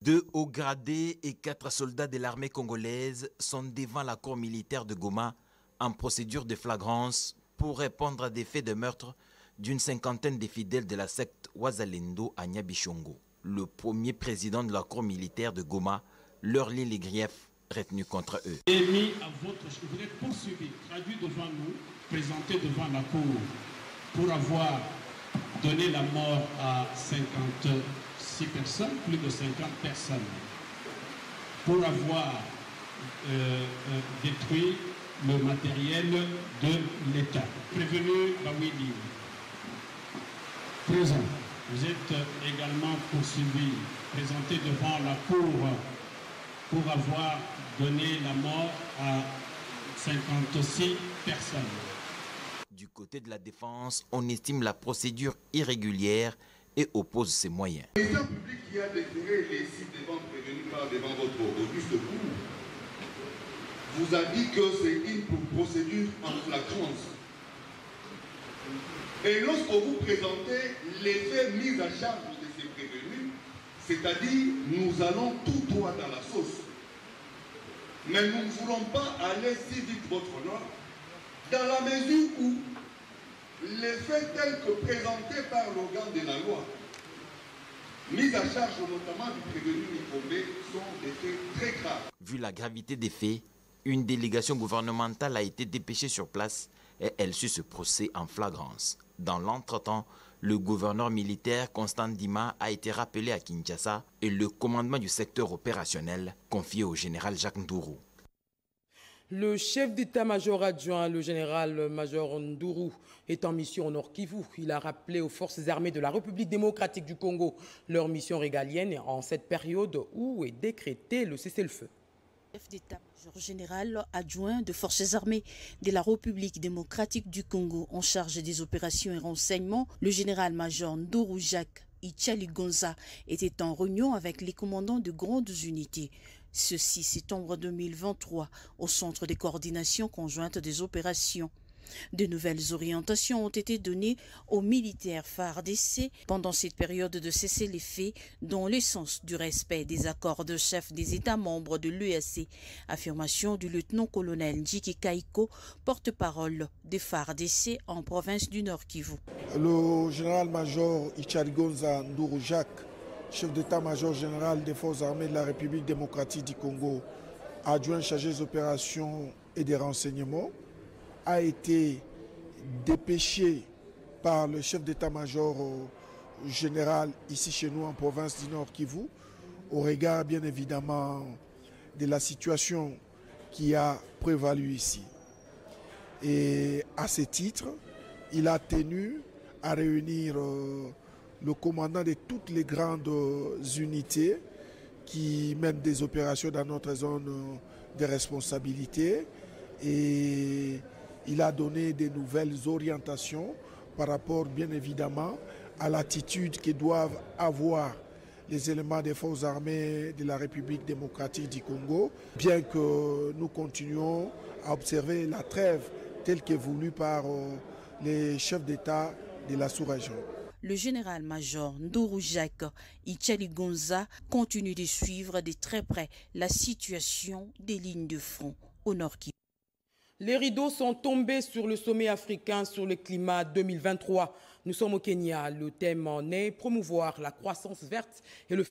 2 hauts gradés et 4 soldats de l'armée congolaise sont devant la cour militaire de Goma en procédure de flagrance pour répondre à des faits de meurtre d'une cinquantaine de fidèles de la secte Wazalendo à Nyabishongo. Le premier président de la cour militaire de Goma leur lit les griefs retenus contre eux. Mis à votre, vous êtes poursuivi, traduit devant nous, présenté devant la cour pour avoir donné la mort à 56 personnes, plus de 50 personnes, pour avoir détruit le matériel de l'État. Prévenu Bawili, présent. Vous êtes également poursuivi, présenté devant la cour pour avoir donné la mort à 56 personnes. Du côté de la défense, on estime la procédure irrégulière et oppose ses moyens. Le ministère public qui a déféré les 6 devant prévenus par devant votre auguste cour vous a dit que c'est une procédure en flagrance. Et lorsque vous présentez les faits mis à charge de ces prévenus, c'est-à-dire nous allons tout droit dans la sauce. Mais nous ne voulons pas aller si vite votre honneur, dans la mesure où les faits tels que présentés par l'organe de la loi, mis à charge notamment du prévenu Nikombe, sont des faits très graves. Vu la gravité des faits, une délégation gouvernementale a été dépêchée sur place et elle suit ce procès en flagrance. Dans l'entretemps, le gouverneur militaire Constant Dima a été rappelé à Kinshasa et le commandement du secteur opérationnel confié au général Jacques Ndourou. Le chef d'état-major adjoint, le général-major Ndourou, est en mission au Nord Kivu. Il a rappelé aux forces armées de la République démocratique du Congo leur mission régalienne en cette période où est décrété le cessez-le-feu. Chef d'état-major général adjoint de forces armées de la République démocratique du Congo en charge des opérations et renseignements, le général-major Ndourou Jacques Ichaligonza était en réunion avec les commandants de grandes unités. Ce 6 septembre 2023, au centre de coordination conjointe des opérations. De nouvelles orientations ont été données aux militaires FARDC pendant cette période de cessez-les-feu dans le sens du respect des accords de chefs des États membres de l'EAC. Affirmation du lieutenant-colonel Njiki Kaiko, porte-parole des FARDC en province du Nord Kivu. Le général-major Ichaligonza Ndourou Jacques, chef d'état-major général des forces armées de la République démocratique du Congo, adjoint chargé des opérations et des renseignements, a été dépêché par le chef d'état-major général ici chez nous en province du Nord Kivu, au regard bien évidemment de la situation qui a prévalu ici. Et à ce titre, il a tenu à réunir le commandant de toutes les grandes unités qui mènent des opérations dans notre zone de responsabilité, et il a donné des nouvelles orientations par rapport bien évidemment à l'attitude que doivent avoir les éléments des forces armées de la République démocratique du Congo, bien que nous continuons à observer la trêve telle que voulue par les chefs d'État de la sous-région. Le général-major Ndourou Jacques Ichaligonza continue de suivre de très près la situation des lignes de front au Nord Kivu. Les rideaux sont tombés sur le sommet africain sur le climat 2023. Nous sommes au Kenya. Le thème en est promouvoir la croissance verte et le